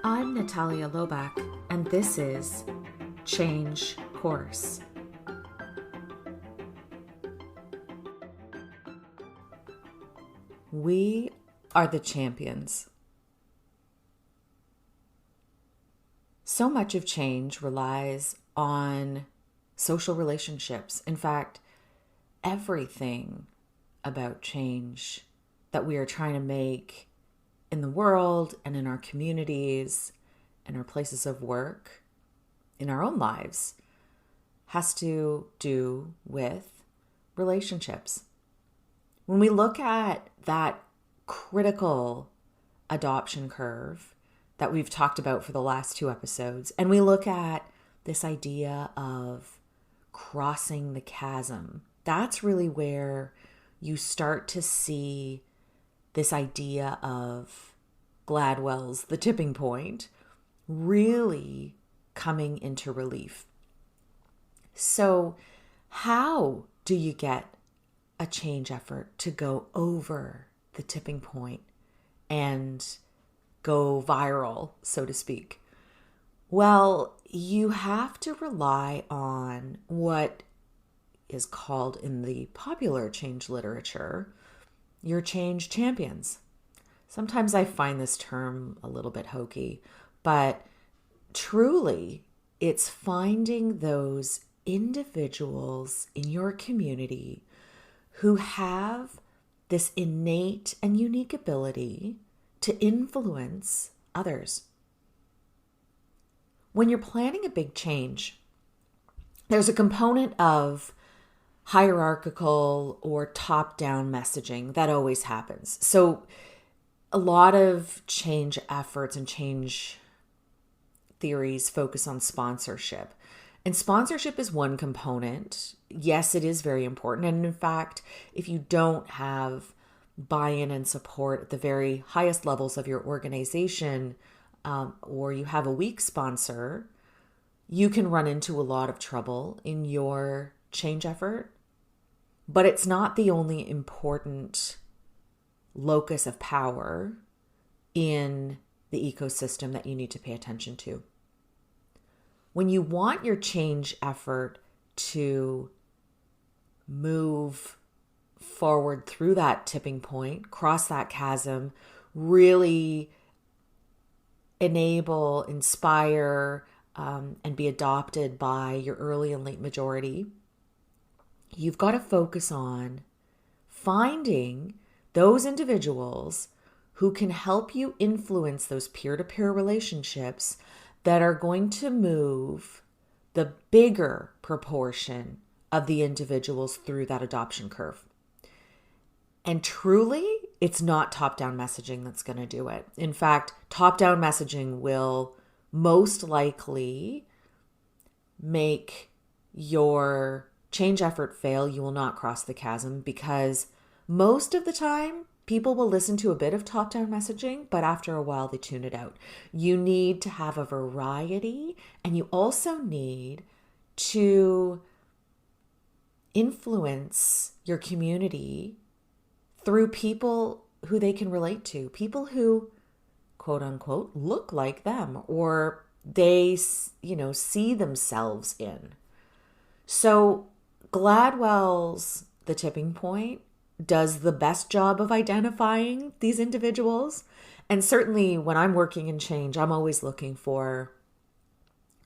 I'm Natalia Lobach, and this is Change Course. We are the champions. So much of change relies on social relationships. In fact, everything about change that we are trying to make in the world and in our communities, in our places of work, in our own lives, has to do with relationships. When we look at that critical adoption curve that we've talked about for the last 2 episodes, and we look at this idea of crossing the chasm, that's really where you start to see this idea of Gladwell's The Tipping Point really coming into relief. So how do you get a change effort to go over the tipping point and go viral, so to speak? Well, you have to rely on what is called in the popular change literature your change champions. Sometimes I find this term a little bit hokey, but truly it's finding those individuals in your community who have this innate and unique ability to influence others. When you're planning a big change, there's a component of hierarchical or top-down messaging that always happens. So a lot of change efforts and change theories focus on sponsorship. And sponsorship is one component. Yes, it is very important. And in fact, if you don't have buy-in and support at the very highest levels of your organization, or you have a weak sponsor, you can run into a lot of trouble in your change effort. But it's not the only important locus of power in the ecosystem that you need to pay attention to. When you want your change effort to move forward through that tipping point, cross that chasm, really enable, inspire, and be adopted by your early and late majority, you've got to focus on finding those individuals who can help you influence those peer-to-peer relationships that are going to move the bigger proportion of the individuals through that adoption curve. And truly, it's not top-down messaging that's going to do it. In fact, top-down messaging will most likely make your change effort fail. You will not cross the chasm because most of the time, people will listen to a bit of top-down messaging, but after a while, they tune it out. You need to have a variety, and you also need to influence your community through people who they can relate to, people who, quote unquote, look like them, or they, see themselves in. So Gladwell's The Tipping Point does the best job of identifying these individuals. And certainly when I'm working in change, I'm always looking for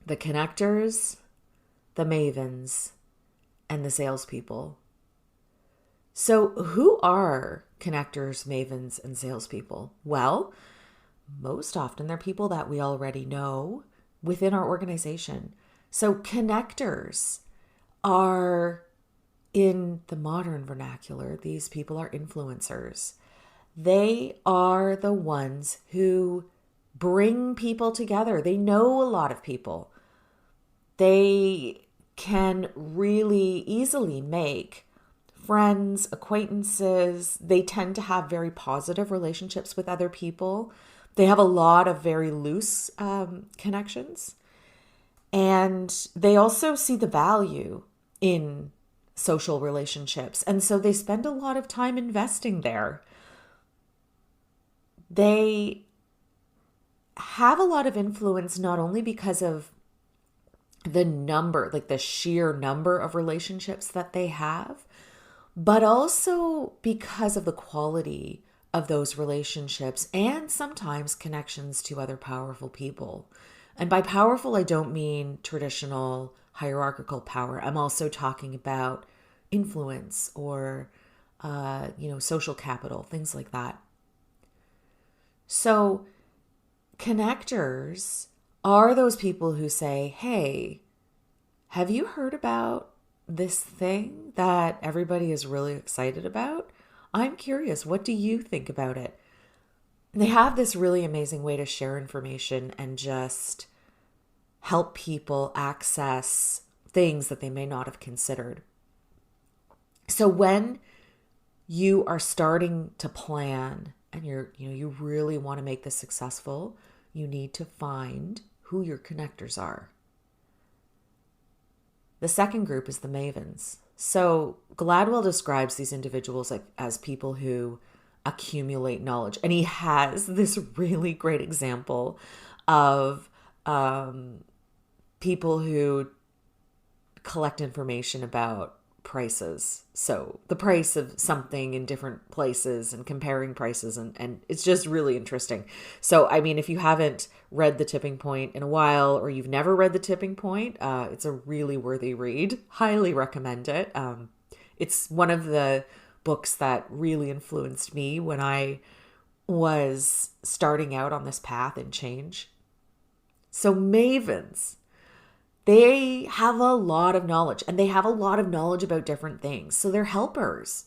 the connectors, the mavens, and the salespeople. So who are connectors, mavens, and salespeople? Well, most often they're people that we already know within our organization. So connectors are, in the modern vernacular, these people are influencers. They are the ones who bring people together. They know a lot of people. They can really easily make friends, acquaintances. They tend to have very positive relationships with other people. They have a lot of very loose connections. And they also see the value in social relationships. And so they spend a lot of time investing there. They have a lot of influence, not only because of the number, like the sheer number of relationships that they have, but also because of the quality of those relationships and sometimes connections to other powerful people. And by powerful, I don't mean traditional hierarchical power. I'm also talking about influence or, social capital, things like that. So, connectors are those people who say, hey, have you heard about this thing that everybody is really excited about? I'm curious. What do you think about it? And they have this really amazing way to share information and just help people access things that they may not have considered. So when you are starting to plan and you really want to make this successful, you need to find who your connectors are. The second group is the Mavens. So Gladwell describes these individuals as people who accumulate knowledge. And he has this really great example of people who collect information about prices. So the price of something in different places and comparing prices. And it's just really interesting. So, I mean, if you haven't read The Tipping Point in a while, or you've never read The Tipping Point, it's a really worthy read. Highly recommend it. It's one of the books that really influenced me when I was starting out on this path and change. So Mavens, they have a lot of knowledge, and they have a lot of knowledge about different things. So they're helpers,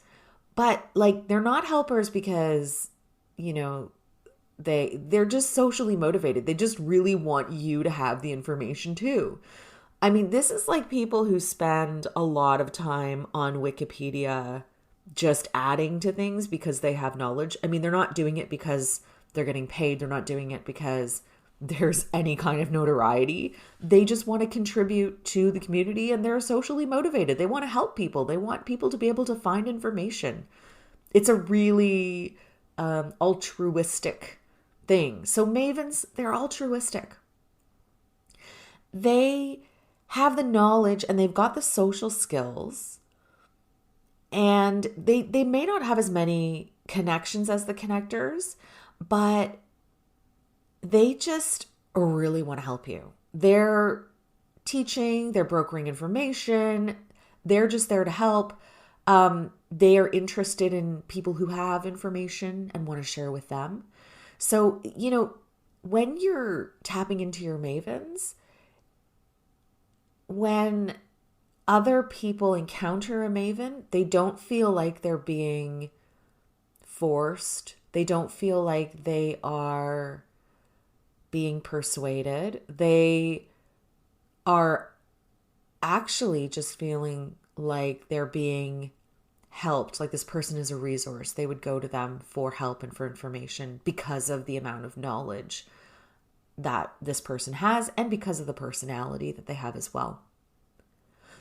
but they're not helpers because, they're just socially motivated. They just really want you to have the information too. I mean, this is like people who spend a lot of time on Wikipedia just adding to things because they have knowledge. I mean, they're not doing it because they're getting paid. They're not doing it because there's any kind of notoriety. They just want to contribute to the community, and they're socially motivated. They want to help people. They want people to be able to find information. It's a really altruistic thing. So Mavens, they're altruistic. They have the knowledge and they've got the social skills, and they may not have as many connections as the connectors, but they just really want to help you. They're teaching, they're brokering information, they're just there to help. They are interested in people who have information and want to share with them. So, when you're tapping into your Mavens, when other people encounter a Maven, they don't feel like they're being forced. They don't feel like they are being persuaded. They are actually just feeling like they're being helped, like this person is a resource. They would go to them for help and for information because of the amount of knowledge that this person has and because of the personality that they have as well.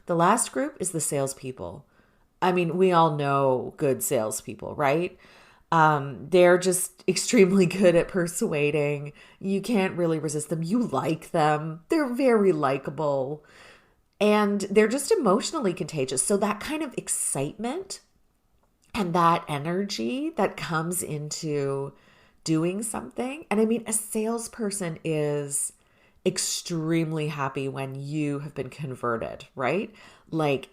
The last group is the salespeople. I mean, we all know good salespeople, right? They're just extremely good at persuading. You can't really resist them. You like them. They're very likable. And they're just emotionally contagious. So that kind of excitement and that energy that comes into doing something. And I mean, a salesperson is extremely happy when you have been converted, right?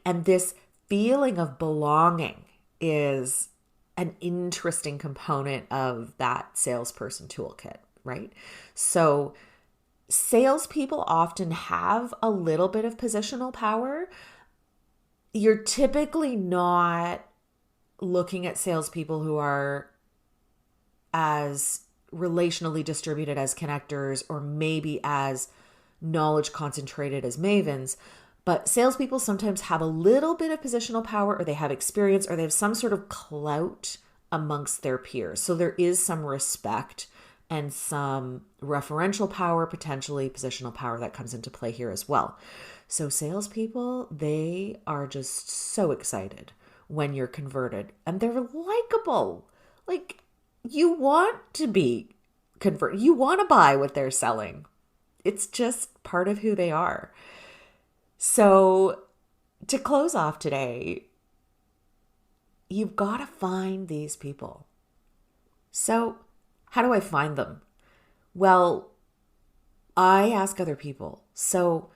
And this feeling of belonging is an interesting component of that salesperson toolkit, right? So salespeople often have a little bit of positional power. You're typically not looking at salespeople who are as relationally distributed as connectors, or maybe as knowledge concentrated as Mavens. But salespeople sometimes have a little bit of positional power, or they have experience, or they have some sort of clout amongst their peers. So there is some respect and some referential power, potentially positional power, that comes into play here as well. So salespeople, they are just so excited when you're converted, and they're likable. You want to be convert. You want to buy what they're selling. It's just part of who they are. So to close off today, you've got to find these people. So how do I find them? Well, I ask other people. So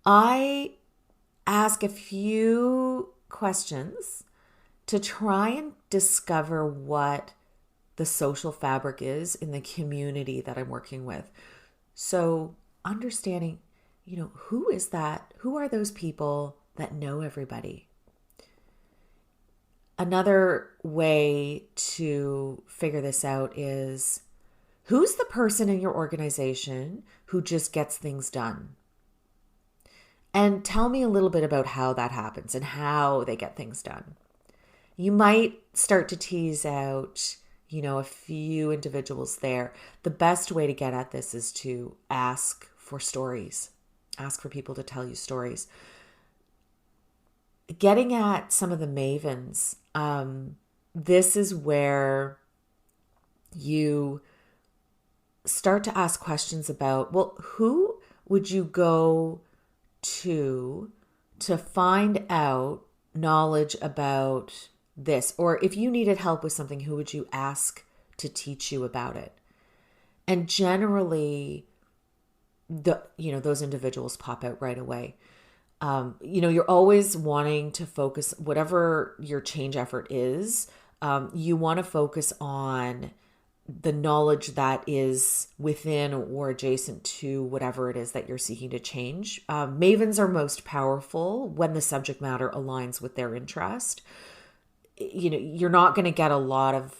I ask a few questions to try and discover what the social fabric is in the community that I'm working with. So understanding, who is that? Who are those people that know everybody? Another way to figure this out is, who's the person in your organization who just gets things done? And tell me a little bit about how that happens and how they get things done. You might start to tease out, a few individuals there. The best way to get at this is to ask for stories. Ask for people to tell you stories. Getting at some of the mavens, this is where you start to ask questions about, well, who would you go to find out knowledge about this? Or if you needed help with something, who would you ask to teach you about it? And generally, those individuals pop out right away. You're always wanting to focus, whatever your change effort is, you want to focus on the knowledge that is within or adjacent to whatever it is that you're seeking to change. Mavens are most powerful when the subject matter aligns with their interest. You're not going to get a lot of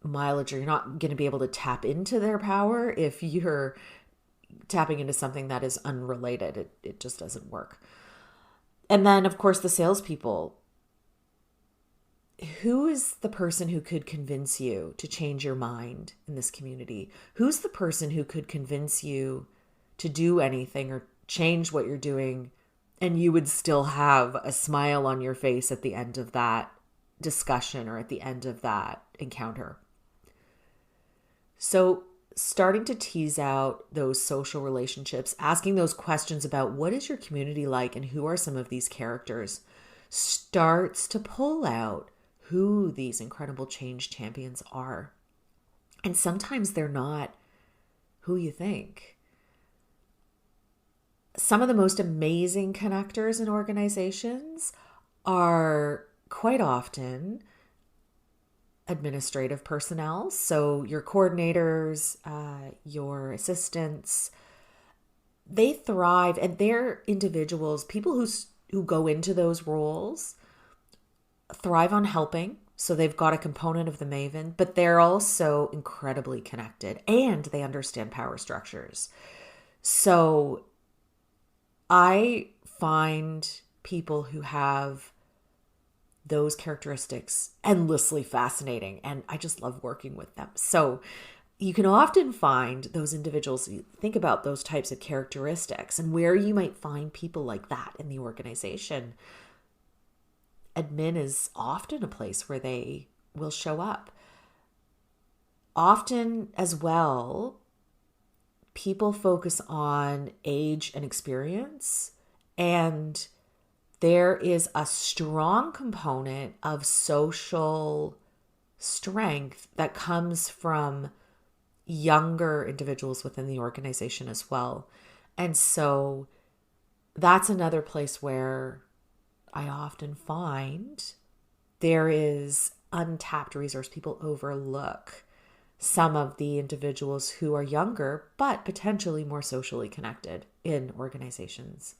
mileage, or you're not going to be able to tap into their power if you're tapping into something that is unrelated. It just doesn't work. And then, of course, the salespeople. Who is the person who could convince you to change your mind in this community? Who's the person who could convince you to do anything or change what you're doing, and you would still have a smile on your face at the end of that discussion or at the end of that encounter? So starting to tease out those social relationships, asking those questions about what is your community like and who are some of these characters, starts to pull out who these incredible change champions are. And sometimes they're not who you think. Some of the most amazing connectors in organizations are quite often administrative personnel. So your coordinators, your assistants, they thrive, and they're individuals, people who go into those roles thrive on helping. So they've got a component of the maven, but they're also incredibly connected and they understand power structures. So I find people who have those characteristics endlessly fascinating, and I just love working with them. So you can often find those individuals. You think about those types of characteristics and where you might find people like that in the organization. Admin is often a place where they will show up. Often as well, people focus on age and experience, and there is a strong component of social strength that comes from younger individuals within the organization as well. And so that's another place where I often find there is untapped resource. People overlook some of the individuals who are younger, but potentially more socially connected in organizations.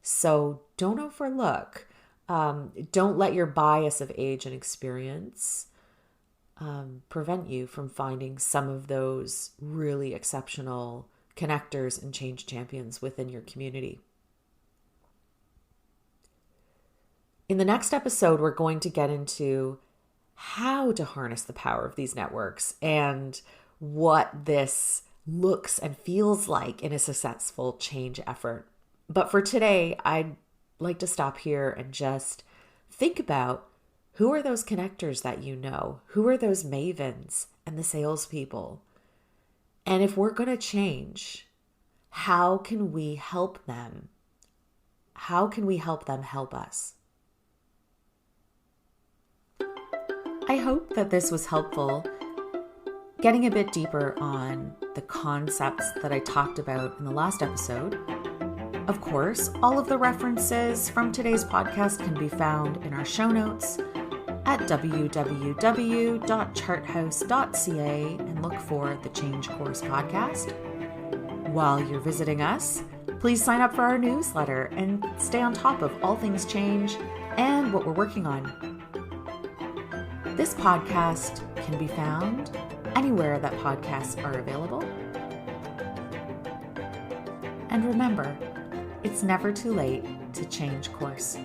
So don't overlook. Don't let your bias of age and experience prevent you from finding some of those really exceptional connectors and change champions within your community. In the next episode, we're going to get into how to harness the power of these networks and what this looks and feels like in a successful change effort. But for today, I'd like to stop here and just think about, who are those connectors that you know? Who are those mavens and the salespeople? And if we're going to change, how can we help them? How can we help them help us? I hope that this was helpful, getting a bit deeper on the concepts that I talked about in the last episode. Of course, all of the references from today's podcast can be found in our show notes at www.charthouse.ca and look for the Change Course podcast. While you're visiting us, please sign up for our newsletter and stay on top of all things change and what we're working on. This podcast can be found anywhere that podcasts are available. And remember, it's never too late to change course.